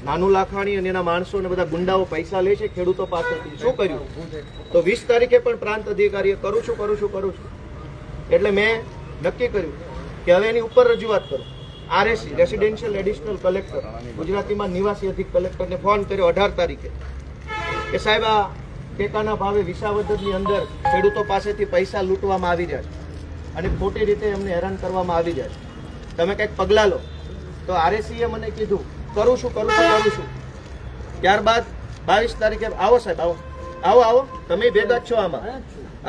નાનું લાખાણી અને એના માણસો અને બધા ગુંડાઓ પૈસા લે છે ખેડૂતો પાસેથી. શું કર્યું? તો 20 તારીખે પણ પ્રાંત અધિકારીએ કરું છું. એટલે મેં નક્કી કર્યું કે હવે એની ઉપર રજૂઆત કરું. RSC રેસિડેન્શિયલ એડિશનલ કલેક્ટર, ગુજરાતીમાં નિવાસી અધિક કલેક્ટરને ફોન કર્યો 18 તારીખે કે સાહેબ આ ટેકાના ભાવે વિસાવદરની અંદર ખેડૂતો પાસેથી પૈસા લૂંટવામાં આવી રહ્યા છે અને ખોટી રીતે એમને હેરાન કરવામાં આવી રહ્યા છે, તમે કંઈક પગલાં લો. તો RSCએ મને કીધું કરું છું. ત્યારબાદ 22 તારીખે આવો સાહેબ, આવો તમે ભેગા જ છો આમાં,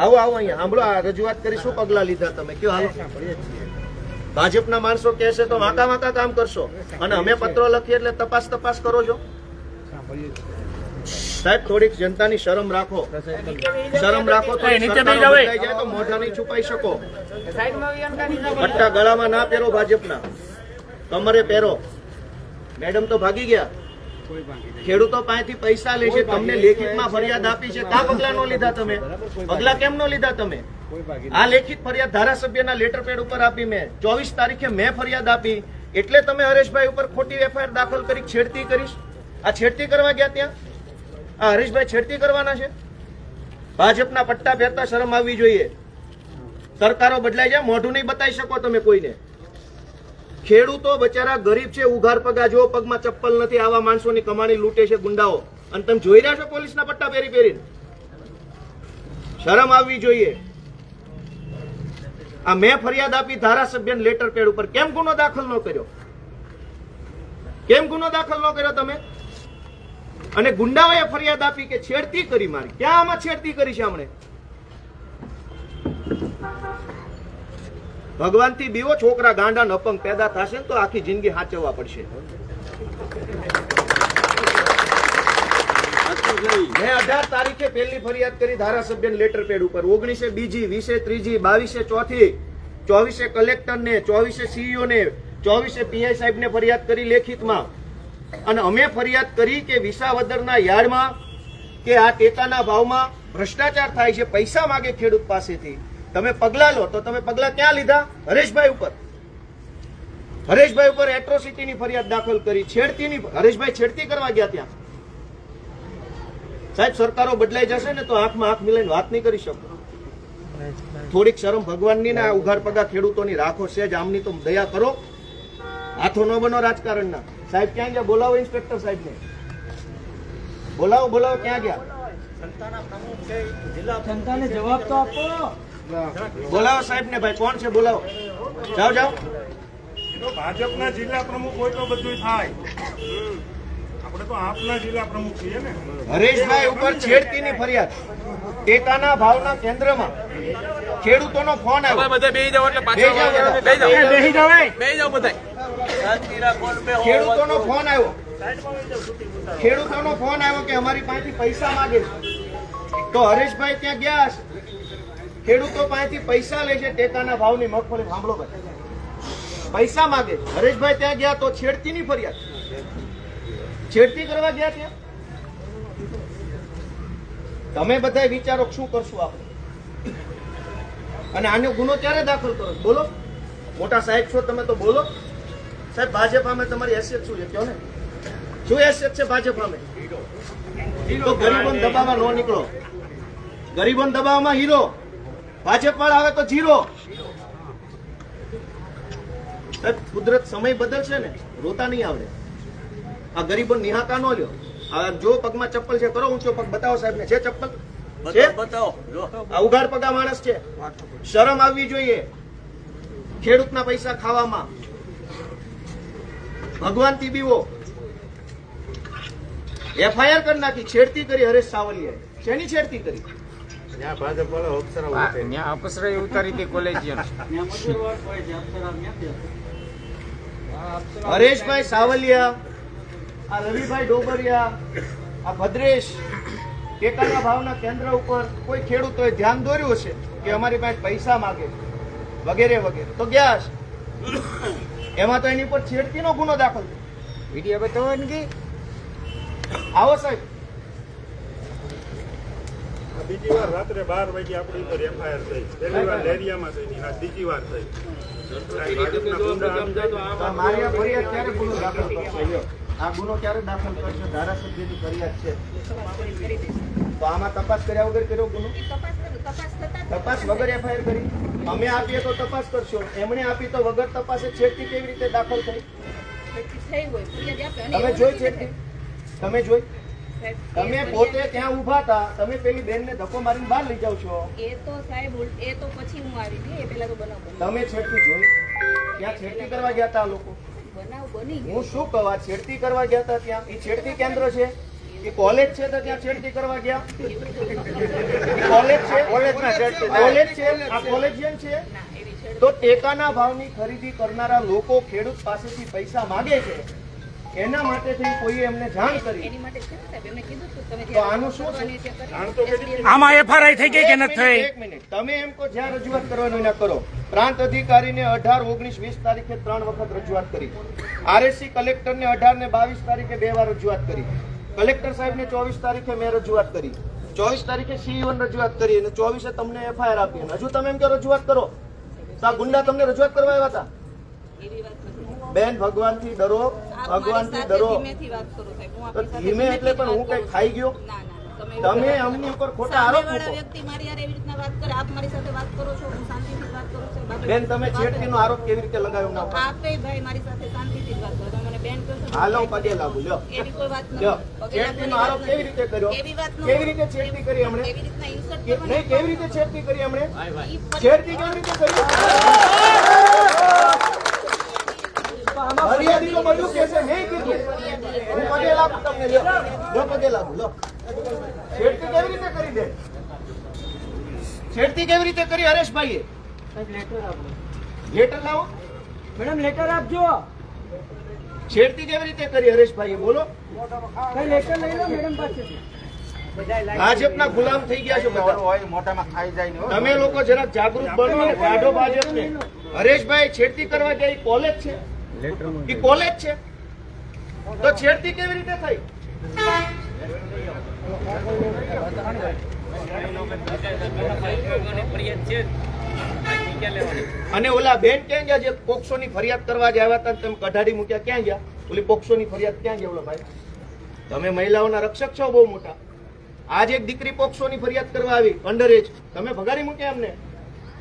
આવો અહીંયા સાંભળો, આ રજૂઆત કરી શું પગલાં લીધા તમે કયો. હાલો, ભાજપના માણસો કહેશે તો વાંકા કામ કરશો અને અમે પત્રો લખીએ એટલે તપાસ કરો છો. સાહેબ થોડીક જનતાની શરમ રાખો તો જાય તો મોઢા નહીં છુપાઈ શકો. પટ્ટા ગળામાં ના પહેરો, ભાજપના કમરે પહેરો. મેડમ તો ભાગી ગયા. ખેડૂતો પાસેથી પૈસા લે છે, તમને લેખિતમાં ફરિયાદ આપી છે, કા પગલા નો લીધા તમે? પગલા કેમ નો લીધા તમે? આ લેખિત ફરિયાદ ધારાસભ્યના લેટર પેડ ઉપર આપી મેં. 24 તારીખે મેં ફરિયાદ આપી એટલે તમે હરેશભાઈ ઉપર ખોટી FIR દાખલ કરી, છેડતી કરીશ. આ છેડતી કરવા ગયા ત્યાં? આ હરેશભાઈ છેડતી કરવાના છે? ભાજપના પટ્ટા પહેરતા શરમ આવવી જોઈએ. સરકારો બદલાઈ જાય, મોઢું નહીં બતાવી શકો તમે કોઈને. ખેડૂતો બચારા ગરીબ છે, ઉઘાર પગા, જો પગમાં ચપ્પલ નથી, આવા માણસોની કમાણી લૂંટે છે ગુંડાઓ, અને તમે જોઈ રહ્યા છો પોલીસના પટ્ટા પહેરીને. શરમ આવવી જોઈએ. આ મેં ફરિયાદ આપી ધારાસભ્યના લેટર પેડ ઉપર, કેમ ગુનો દાખલ ન કર્યો? તમે? અને ગુંડાઓએ ફરિયાદ આપી કે છેડતી કરી મારી. ક્યાં આમાં છેડતી કરી છે હમણે? ભગવાનથી બીવો, છોકરા ગાંડા ને અપંગ પેદા થશે તો આખી જિંદગી સાચવવા પડશે. મેં 18 તારીખે પહેલી ફરિયાદ કરી ધારાસભ્યના લેટર પેડ ઉપર, 19 બીજી, 20 ત્રીજી, 22 ચોથી, 24 કલેક્ટરને, 24 CEO ને, 24 PI સાહેબને ફરિયાદ કરી લેખિતમાં. અને અમે ફરિયાદ કરી કે વિસાવદરના યાર્ડમાં કે આ ટેકાના ભાવમાં ભ્રષ્ટાચાર થાય છે, પૈસા માંગે ખેડૂત પાસેથી, તમે પગલા લો. તો તમે પગલા ક્યાં લીધા? હરેશભાઈ ઉપર એટ્રોસિટીની ફરિયાદ દાખલ કરી, છેડતીની. હરેશભાઈ છેડતી કરવા ગયા ત્યાં. સાહેબ સરકારો બદલાઈ જશે ને તો આંખમાં આંખ મિલાઈને વાત નહીં કરી શકો. થોડીક શરમ ભગવાનની ને ઉઘાર પગા ખેડૂતોની રાખો. સેજ આમની તો દયા કરો. હાથો ન બનો રાજકારણના. સાહેબ ક્યાં ગયા? બોલાવો ઇન્સ્પેક્ટર સાહેબને, બોલાવો. ક્યાં ગયા? જનતાને જવાબ તો આપો. બોલાવો સાહેબને. ભાઈ કોણ છે? બોલાવો. જાઓ. ભાજપના જિલ્લા પ્રમુખ હોય તો બધું થાય. આપણે તો આપના જિલ્લા પ્રમુખ છીએ ને. હરેશભાઈ ઉપર છેડતીની ફરિયાદ. ટેકાના ભાવના કેન્દ્રમાં ખેડૂતોનો ફોન આવ્યો. ખેડૂતોનો ફોન આવ્યો કે અમારી પાસેથી પૈસા માંગે છે. તો હરેશભાઈ ત્યાં ગયા. ખેડૂતો પાસેથી પૈસા લે છે ટેકાના ભાવની મગફળી. સાંભળો ભાઈ, પૈસા માંગે. હરેશભાઈ ત્યાં ગયા તો છેડતીની ફરિયાદ. છેડતી કરવા ગયા ત્યાં. તમે બધા વિચારો શું કરશું આપણે? અને આનો ગુનો ક્યારે દાખલ કરો? બોલો. મોટા સાહેબ છો તમે તો બોલો. સાહેબ ભાજપ સામે તમારી હેસિયત શું છે? કયો ને, શું હેસિયત છે ભાજપ સામે? તો ગરીબોને દબાવવા ન નીકળો. ગરીબોને દબાવવામાં હીરો, ભાજપ વાળા આવે તો જીરો. કુદરત સમય બદલશે ને, રોતા નહીં આવડે. આ ગરીબો નિહાકા ન લ્યો. આ જો પગમાં ચપ્પલ છે કરો ઊંચો પગ બતાવો સાહેબ ને. છે ચપ્પલ? બતાવો. આ ઉઘાડ પગા માણસ છે. શરમ આવવી જોઈએ ખેડૂતના પૈસા ખાવામાં. ભગવાનથી બીવો. FIR કરી નાખી, છેડતી કરી હરેશ સાવલિયાએ. શેની છેડતી કરી? અપસરા ઉતારી હતી કોલેજ. હરેશભાઈ સાવલિયા, આ રવિભાઈ ડોબરિયા, આ ભદ્રેશ, ટેકાના ભાવના કેન્દ્ર ઉપર કોઈ ખેડૂતોએ ધ્યાન દોર્યું હશે કે અમારી પાસે પૈસા માંગે વગેરે તો ગયા હશે. એમાં તો એની ઉપર છેડતીનો ગુનો દાખલ. વિડીયો બતાવો ને. આવો સાહેબ. બીજી વાર રાત્રે 12 વાગે આપણી ઉપર FIR થઈ. પહેલી વાર લેરિયામાં થઈ, બીજી વાર થઈ. મારી ફરિયાદ ક્યારે ગુનો દાખલ કરશો? આ ગુનો ક્યારે દાખલ કરશો? ધારાસભ્યની ફરિયાદ છે કરી દઈશું. તો આમાં તપાસ કર્યા વગર કર્યો ગુનો? તપાસ થતા તપાસ વગર એફઆઈઆર કરી? અમે આપીએ તો તપાસ કરશો, એમણે આપી તો વગર તપાસે છેડતી કેવી રીતે દાખલ થઈ? થઈ હોય ફરિયાદ આપે અને તમે એવું જોઈ નથી છેડતી? તમે જોઈ? સાહેબ, તમે એ પોતે ફરિયાદ- ત્યાં ઊભા હતા, તમે પેલી બેનને ધક્કો મારીને બહાર લઈ જાવ છો. એ તો સાહેબ એ તો પછી હું આવી હતી, એ પહેલા તો બનાવ બન્યો. તમે છેડતી જોઈ? ત્યાં છેડતી કરવા ગયા હતા આ લોકો? બનાવ બની ગયો. હું શું કહવા, છેડતી કરવા ગયા હતા ત્યાં? એ છેડતી કેન્દ્ર છે? એ કોલેજ છે તો ત્યાં છેડતી કરવા ગયા? એ કોલેજ છે? કોલેજ છે? આ કોલેજિયન છે? ના એવી છેડ તો ટેકાના ભાવની ખરીદી કરનારા લોકો ખેડૂત પાસેથી પૈસા માંગે છે, એના માટે થઈ કોઈએ એમને જાણ કરી. એની માટે છે ને સાહેબ, એમને કીધું હતું તમે તો આનું શું છે? જાણ તો કરી દીધી. આમાં એફઆરઆઈ થઈ ગઈ કે નથી થઈ? એક મિનિટ, તમે એમ કહો જ્યાં રજૂઆત કરવાનું ના કરો. પ્રાંત અધિકારીને 18, 19, 20 તારીખે 3 વખત રજૂઆત કરી. આરએસસી કલેક્ટરને 18 ને 22 તારીખે 2 વાર રજૂઆત કરી. કલેક્ટર સાહેબને 24 તારીખે મેં રજૂઆત કરી. 24 તારીખે સીઈઓ ને રજૂઆત કરી અને 24 તમને એફઆઈઆર આપી. અને હજુ તમે એમ કહો રજૂઆત કરો તો આ ગુંડા તમને રજૂઆત કરવા આવ્યા હતા? એવી વાત નથી. બેન, ભગવાનથી ડરો, આ ભગવાનથી તમારી ડરો. સાથે ધીમેથી વાત કરું સાહેબ. હું તો આપની સાથે ધીમે એટલે પણ હું કઈ ખાઈ ગયો? ના તમે અમની ઉપર ખોટા આરોપ સામેવાળા મૂકો. વ્યક્તિ મારી હારે એવી રીતના વાત કરે, આપ મારી સાથે વાત કરો છો, હું શાંતિથી વાત કરું છું. બાપરે, બેન, તમે છેડતીનો આરોપ કેવી રીતે લગાવ્યો ના? આપે ભાઈ મારી સાથે શાંતિથી જ વાત કરો. તમે મને બેન કહો છો. હાલો, પગે લાગુ. લ્યો, એવી કોઈ વાત નથી. લ્યો. પગે છેડતીનો લાગવાની આરોપ વાત કેવી નથી. રીતે કર્યો? એવી વાત ન કેવી રીતે છેડતી કરી એમણે? એવી રીતના insult નહીં, કરવાની કેવી રીતે છેડતી કરી એમણે? ઈ છેડતી કેવી રીતે કરી? ફરિયાદી તો બધું કહેશે, મેં કીધું. હું પગે લાગુ તમને. લ્યો, લ્યો, પગે લાગુ. લો, છેડતી કેવી રીતે કરી દે? છેડતી કેવી રીતે કરી હરેશભાઈએ? લેટર લાવો. મેડમ લેટર આપજો. છેડતી કેવી રીતે કરી હરેશભાઈએ? બોલો. કઈ લેટર લઈ લો મેડમ પાસેથી. ભાજપના ગુલામ થઈ ગયા છો બધા. મોટામાં ખાઈ જાય ને તમે લોકો જરાક જાગૃત બનો અને કાઢો ભાજપને. હરેશભાઈ છેડતી કરવા ગયા, ઈ કોલેજ છે? ઈ કોલેજ છે તો છેડતી કેવી રીતે થઈ? અને ઓલા બેન ક્યાં ગયા જે પોક્સો ની ફરિયાદ કરવા જ આવ્યા હતા? તમે કઢાડી મૂક્યા, ક્યાં ગયા? ઓલી પોક્સો ની ફરિયાદ ક્યાં ગયા? ઓલો ભાઈ, તમે મહિલાઓના રક્ષક છો બહુ મોટા. આજ એક દીકરી પોક્સો ની ફરિયાદ કરવા આવી, અંડર એજ. તમે ભગાડી મૂક્યા એમને.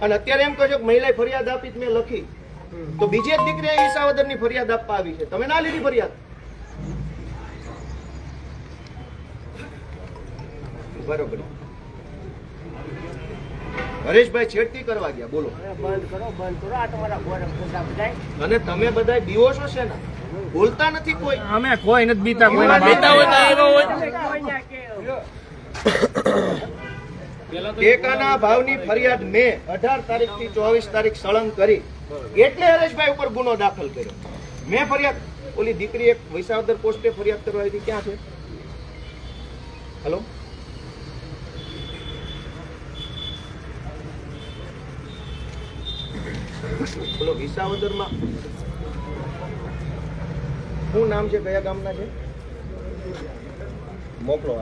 અને અત્યારે એમ કહો છો કે મહિલાએ ફરિયાદ આપી, મેં લખી. તો બીજી એક દીકરી ઈસાવદર ની ફરિયાદ આપવા આવી છે, તમે ના લીધી ફરિયાદ? બરોબર. હરેશભાઈ છેડતી કરવા ગયા, બોલો. બંધ કરો આ તમારા ગોરમ ખોટા બધાય. અને તમે બધા બીવો છો છે ને? બોલતા નથી કોઈ. અમે કોઈ નથી બીતા, કોઈના બીતા હોય તો એવો હોય. ટેકાના ભાવની ફરિયાદ મેં 18 તારીખથી 24 તારીખ સળંગ કરી, એટલે હરેશભાઈ ઉપર ગુનો દાખલ કર્યો. મેં ફરિયાદ, ઓલી દીકરી એક વિસાવદર પોસ્ટે ફરિયાદ કરવા આવી હતી, ક્યાં છે? હેલો, બોલો. વિસાવદરમાં શું નામ છે? કયા ગામના છે? મોકલો.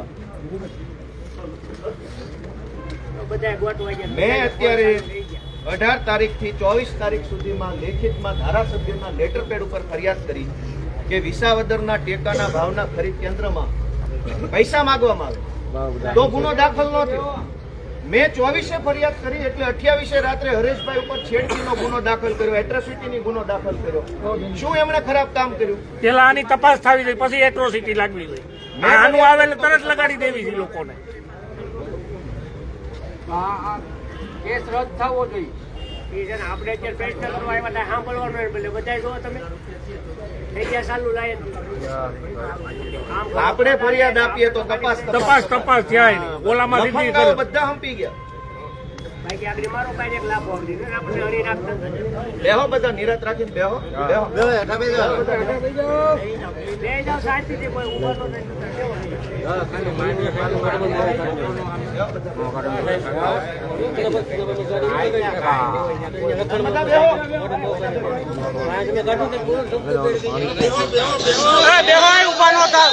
બધા ગોઠવાઈ ગયા. મેં અત્યારે 18 તારીખથી 24 તારીખ સુધીમાં લેખિતમાં ધારાસભ્યના લેટર પેડ ઉપર ફરિયાદ કરી કે વિસાવદરના ટેકાના ભાવના ખરીદ કેન્દ્રમાં પૈસા માંગવામાં આવે તો ગુનો દાખલ ન થયો. મેં 24 ફરિયાદ કરી એટલે 28 રાત્રે હરેશભાઈ ઉપર છેડતીનો ગુનો દાખલ કર્યો, એટ્રોસિટીની ગુનો દાખલ કર્યો. શું એમણે ખરાબ કામ કર્યું? પેલા આની તપાસ થવી જોઈએ, પછી એટ્રોસિટી લાગવી જોઈએ. આનું આવે એટલે તરત લગાડી દેવી છે લોકોને. કેસ રદ થવો જોઈએ. એ છે ને આપણે અત્યારે પ્રયત્ન કરવા આવ્યા હતા, સાંભળવાનું એટલે બધા જો તમે થઈ ગયા ચાલુ લાય. આપણે ફરિયાદ આપીએ તો તપાસ તપાસ થાય. ઓલામાં સીધી લફંગાઓ બધા હંપી ગયા. બાકી આગળ મારો કાંઈ એક લાભ આવતી નથી. આપણે હરી નાખતા બેહો, બધા નિરાત રાખીને બેહો. બે જાઓ શાંતિથી, કોઈ ઉભા તો નહીં. બધા બેહો. ઉભા ન થાવ.